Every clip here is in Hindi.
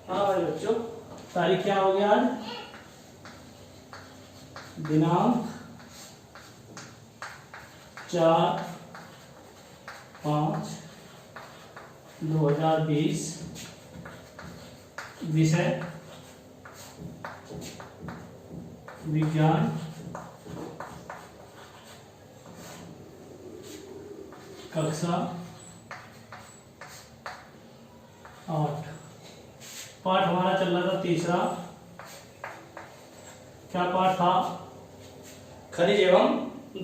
हाँ भाई बच्चों, तारीख क्या हो गया आज? दिनांक 4/5/2020। विषय विज्ञान। कक्षा 8। पाठ हमारा चल रहा था तीसरा। क्या पाठ था? खनिज एवं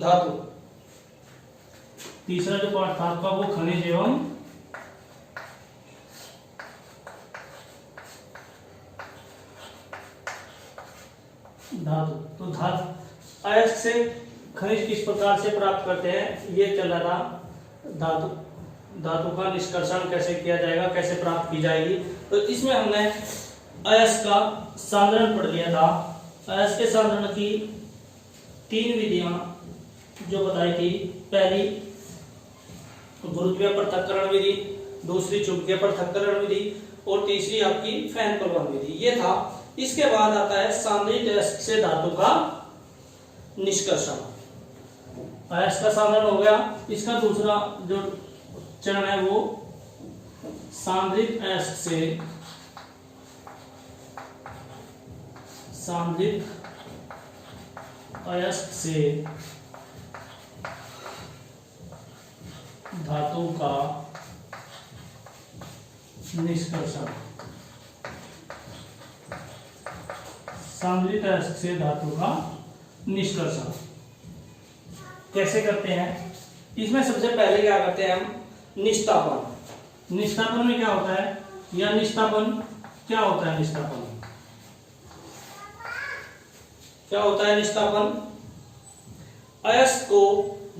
धातु। तीसरा जो पाठ था आपका वो खनिज एवं धातु। तो अयस्क से खनिज किस प्रकार से प्राप्त करते हैं, ये चल रहा था। धातु का निष्कर्षण कैसे किया जाएगा, कैसे प्राप्त की जाएगी। तो इसमें हमने अयस्क का सांद्रण पढ़ लिया था। अयस्क के सांद्रण की 3 विधियां जो बताई थी। पहली गुरुत्वीय पृथक्करण विधि, दूसरी चुंबकीय पृथक्करण विधि और तीसरी आपकी फैन-कोलबर्न विधि, ये था। इसके बाद आता है सांद्रित अयस्क से धातु का निष्कर्षण। अयस्क का सांद्रण हो गया। इसका दूसरा जो चरण है वो सांद्रित अयस्क से धातु का निष्कर्षण। सांद्रित अयस्क से धातु का निष्कर्षण कैसे करते हैं? इसमें सबसे पहले क्या करते हैं हम? निस्तापन। निस्तापन में क्या होता है, या निस्तापन क्या होता है? निस्तापन क्या होता है? निस्तापन अयस्क को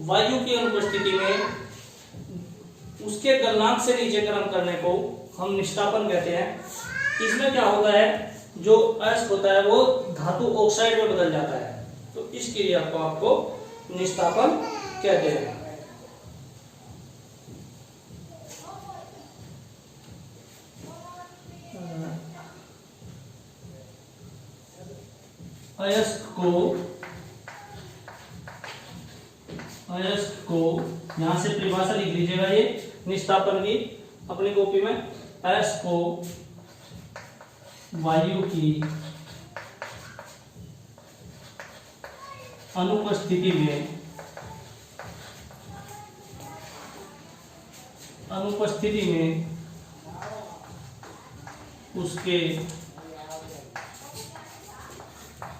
वायु की अनुपस्थिति में उसके गलनांक से नीचे गर्म करने को हम निस्तापन कहते हैं। इसमें क्या होता है, जो अयस्क होता है वो धातु ऑक्साइड में बदल जाता है। तो इस क्रिया को आपको निस्तापन कहते हैं। अयस्क को यहां से परिभाषा लिख लीजिएगा, ये निस्तापन की अपनी कॉपी में। अयस्क को वायु की अनुपस्थिति में उसके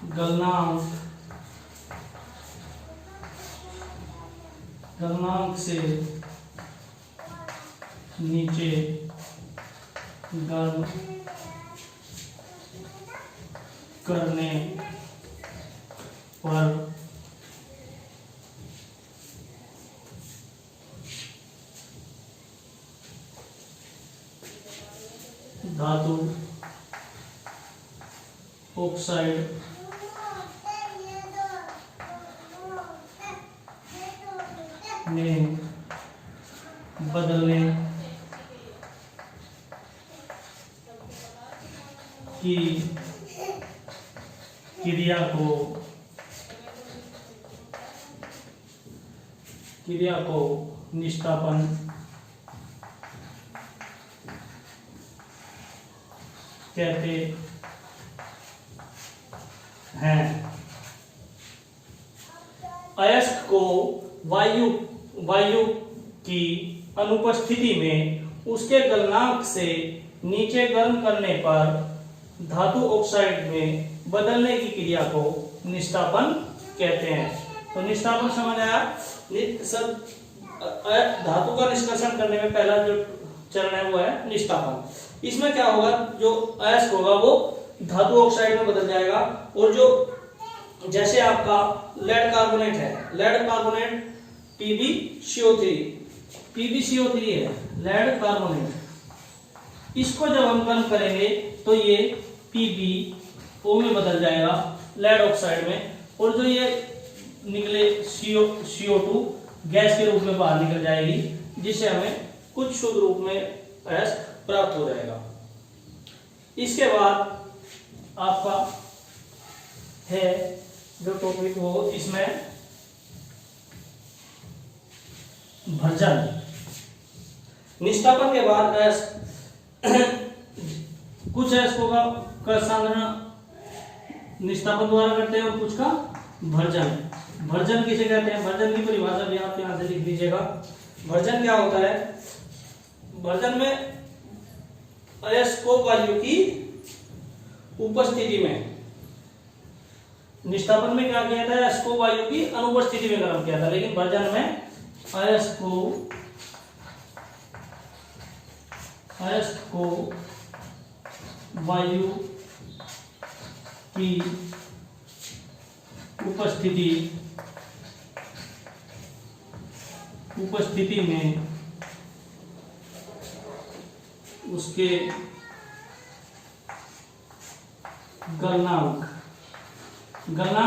गलनांक से नीचे गर्म करने पर धातु ऑक्साइड में बदलने की क्रिया को निस्तापन कहते हैं। अयस्क को वायु की अनुपस्थिति में उसके गलनांक से नीचे गर्म करने पर धातु ऑक्साइड में बदलने की क्रिया को निस्तापन कहते हैं। तो निस्तापन समझ आया? धातु का निष्कर्षण करने में पहला जो चरण है वो है निस्तापन। इसमें क्या होगा, जो अयस्क होगा वो धातु ऑक्साइड में बदल जाएगा। और जो जैसे आपका लेड कार्बोनेट है, लेड कार्बोनेट PbCO3 है लेड कार्बोनेट। इसको जब हम गर्म करेंगे तो ये PbO में बदल जाएगा, लेड ऑक्साइड में। और जो ये निकले CO2 गैस के रूप में बाहर निकल जाएगी, जिससे हमें कुछ शुद्ध रूप में अयस्क प्राप्त हो जाएगा। इसके बाद आपका है जो टॉपिक वो इसमें भर्जन। निष्ठापन के बाद कुछ एस्को का साधारण निष्ठापन द्वारा करते हैं और कुछ का भर्जन। भर्जन किसे कहते हैं? भर्जन की परिभाषा भी आप यहां से लिख दीजिएगा। भर्जन क्या होता है? भर्जन में अयस्को वायु की उपस्थिति में, निष्ठापन में क्या किया था? अयस्को वायु की अनुपस्थिति में गर्म किया था, लेकिन भर्जन में अयस्को वायु की उपस्थिति में उसके गलनांक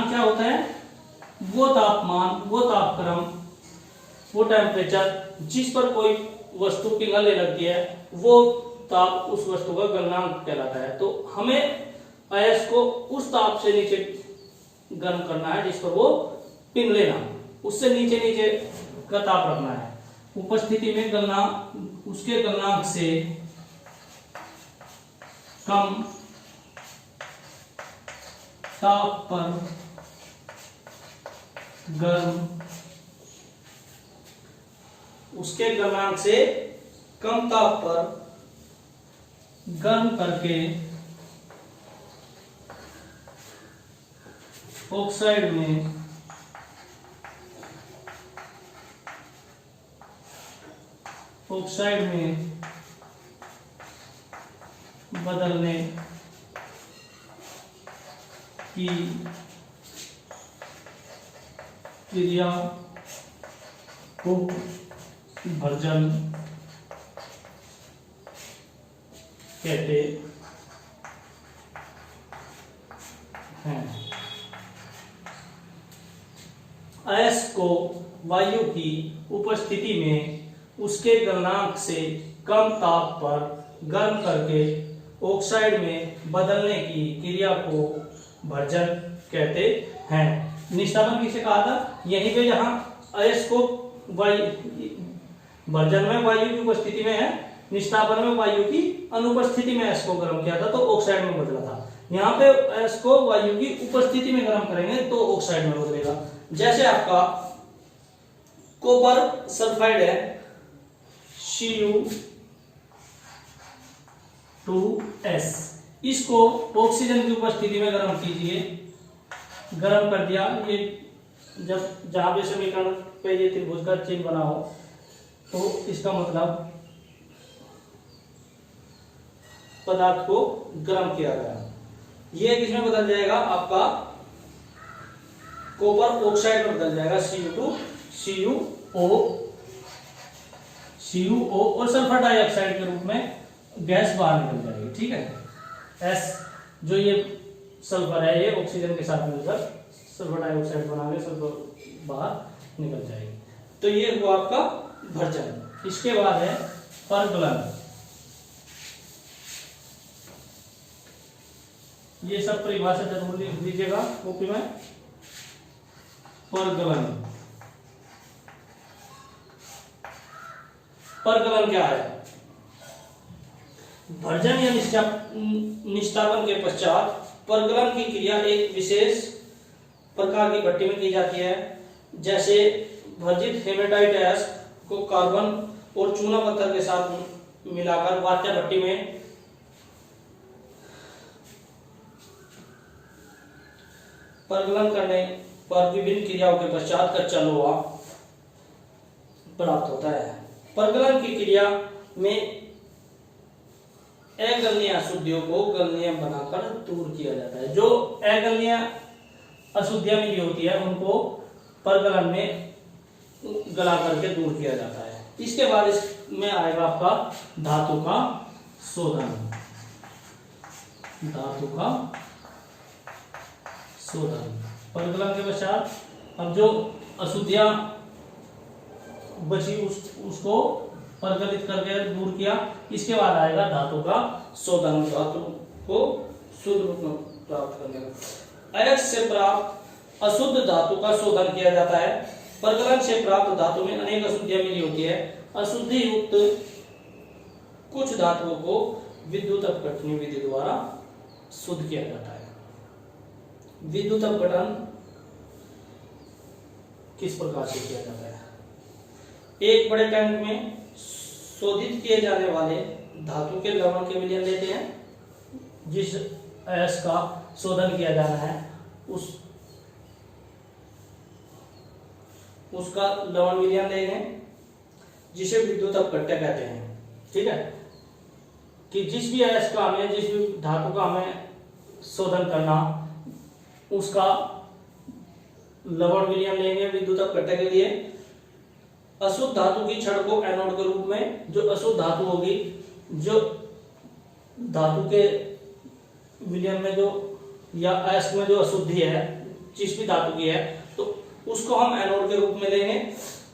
क्या होता है? वो तापमान, वो तापक्रम, वो टेम्परेचर जिस पर कोई वस्तु पिघलने लगती है, वो ताप उस वस्तु का गलनांक कहलाता है। तो हमें अयस्क को उस ताप से नीचे गर्म करना है जिस पर वो पिघले ना, उससे नीचे नीचे का ताप रखना है। उपस्थिति में गलनांक, उसके गलनांक से कम ताप पर गर्म, उसके गलनांक से कम ताप पर गर्म करके ऑक्साइड में बदलने की क्रिया को भर्जन कहते हैं। अयस्क को वायु की उपस्थिति में उसके गलनांक से कम ताप पर गर्म करके ऑक्साइड में बदलने की क्रिया को भर्जन कहते हैं। निष्ठापन किसे कहा था? यहीं पे जहां अयस्क को भर्जन में वायु की उपस्थिति में है, निष्ठापन में वायु की अनुपस्थिति में अयस्क को गर्म किया था तो ऑक्साइड में बदला था। यहाँ पे अयस्क को वायु की उपस्थिति में गर्म करेंगे तो ऑक्साइड में बदलेगा। जैसे आपका कॉपर सल्फाइड है Cu2S, इसको ऑक्सीजन की उपस्थिति में गर्म कीजिए, गर्म कर दिया। ये जब जहां पे समीकरण पे ये त्रिभुज का चिन्ह बना हो तो इसका मतलब पदार्थ को गर्म किया गया। ये किसमें बदल जाएगा? आपका कॉपर ऑक्साइड में बदल जाएगा, CuO और सल्फर डाइऑक्साइड के रूप में गैस बाहर निकल जाएगी। ठीक है, S जो ये सल्फर है ये ऑक्सीजन के साथ मिलकर सल्फर डाइऑक्साइड बना के सल्फर बाहर निकल जाएगी। तो ये हुआ आपका भर्जन। इसके बाद है परगलन। ये सब परिभाषा जरूर लिख दीजिएगा कॉपी में। परगलन क्या है? भर्जन या निष्ठापन के पश्चात परगलन की क्रिया एक विशेष प्रकार की भट्टी में की जाती है। जैसे भर्जित हेमेटाइट अयस्क को कार्बन और चूना पत्थर के साथ मिलाकर वात्या भट्टी में परगलन करने पर विभिन्न क्रियाओं के पश्चात कच्चा लोहा प्राप्त होता है। परगलन की क्रिया में अगलनीय अशुद्धियों को गलनीय बनाकर दूर किया जाता है। जो अगलनीय अशुद्धियां मिली होती है उनको परगलन में गला करके दूर किया जाता है। इसके बाद इसमें आएगा आपका धातु का शोधन। परगलन के पश्चात अब जो अशुद्धियां बची उसको परगलित करके दूर किया। इसके बाद आएगा धातु का शोधन। धातु को शुद्ध रूप में प्राप्त करने का। अयस्क से प्राप्त अशुद्ध धातु का शोधन किया जाता है। परगलन से प्राप्त धातु में अनेक अशुद्धियां मिली होती है। अशुद्धि युक्त कुछ धातुओं को विद्युत अपघटन विधि द्वारा शुद्ध किया जाता है। विद्युत अपघटन किस प्रकार से किया जाता है? एक बड़े टैंक में शोधित किए जाने वाले धातु के लवण के विलयन लेते हैं। जिस अयस्क का शोधन किया जाना है उसका लवण विलयन लेंगे, जिसे विद्युत अपघट्य कहते हैं। ठीक है, कि जिस भी अयस्क का हमें, जिस भी धातु का हमें शोधन करना, उसका लवण विलयन लेंगे विद्युत अपघट्य के लिए। अशुद्ध धातु की छड़ को एनोड के रूप में, जो अशुद्ध धातु होगी, जो धातु के विलयन में जो या अयस्क में जो अशुद्धि है जिस भी धातु की है, तो उसको हम एनोड के रूप में लेंगे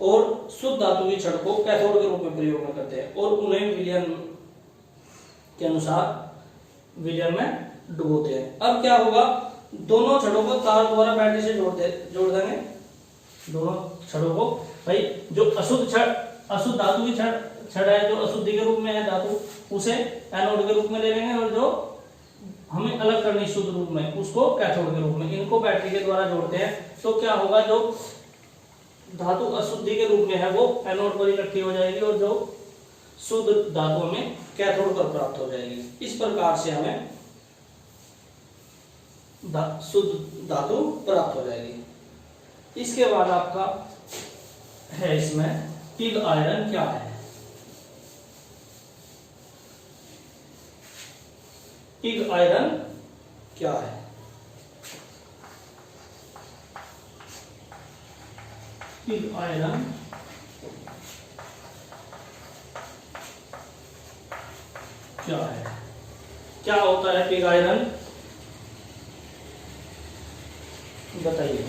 और शुद्ध धातु की छड़ को कैथोड के रूप में प्रयोग में करते हैं और उन्हें विलयन के अनुसार विलयन में डुबोते हैं। अब क्या होगा, दोनों छड़ों को तार द्वारा बैटरी से जोड़ देंगे। दोनों छड़ों को, भाई जो अशुद्ध धातु की छड़ है, जो अशुद्धि के रूप में है धातु, उसे एनोड के रूप में ले लेंगे और जो हमें अलग करनी शुद्ध रूप में, उसको कैथोड के रूप में। इनको बैटरी के द्वारा जोड़ते हैं तो क्या होगा, जो धातु अशुद्धि के रूप में है वो एनोड पर इकट्ठी हो जाएगी और जो शुद्ध धातु हमें कैथोड पर प्राप्त हो जाएगी। इस प्रकार से हमें शुद्ध धातु प्राप्त हो जाएगी। इसके बाद आपका है इसमें पिग आयरन क्या है? पिग आयरन क्या है? पिग आयरन क्या है? क्या होता है पिग आयरन, बताइए।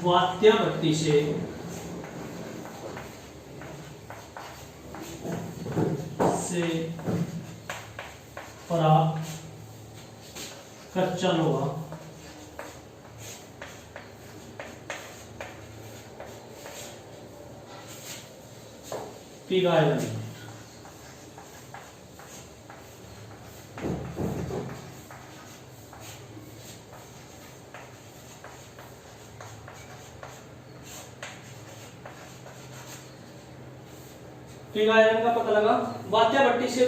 वात्या भट्टी से प्राप्त कच्चा लोहा पिग आयरन। पिग आयरन का पता लगा। वात्या भट्टी से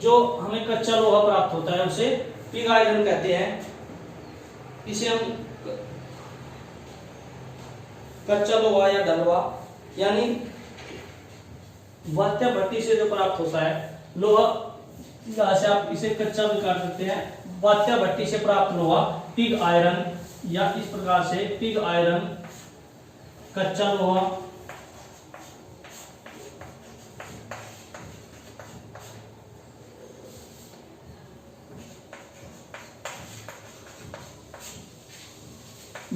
जो हमें कच्चा लोहा प्राप्त होता है उसे पिग आयरन कहते हैं। इसे हम कच्चा लोहा या ढलवा, यानी वात्या भट्टी से जो प्राप्त होता है लोहा, यहाँ से आप इसे कच्चा भी काट सकते हैं। वात्या भट्टी से प्राप्त लोहा पिग आयरन, या इस प्रकार से पिग आयरन कच्चा लोहा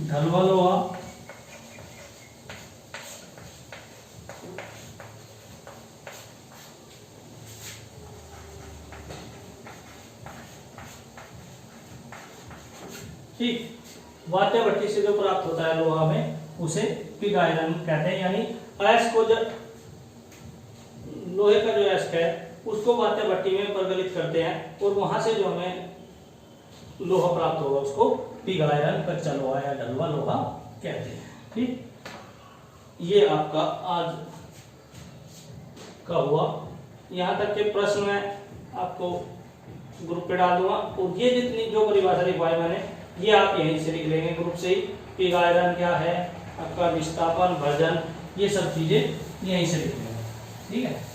ढलवा लोहा ठीक। वात्या भट्टी से जो प्राप्त होता है लोहा में उसे पिग आयरन कहते हैं। यानी अयस्क को, जब लोहे का जो अयस्क है उसको वात्या भट्टी में प्रगलित करते हैं और वहां से जो हमें लोहा प्राप्त होगा उसको पिग आयरन कच्चा लोहा या ढलवा लोहा कहते हैं। ठीक, ये आपका आज का हुआ। यहाँ तक के प्रश्न मैं आपको ग्रुप पे डाल दूंगा और ये जितनी जो परिभाषा लिखवाई मैंने ये आप यहीं से लिख लेंगे ग्रुप से ही। पिग आयरन क्या है, आपका विस्थापन, भर्जन, ये सब चीजें यहीं से लिख लेंगे। ठीक है।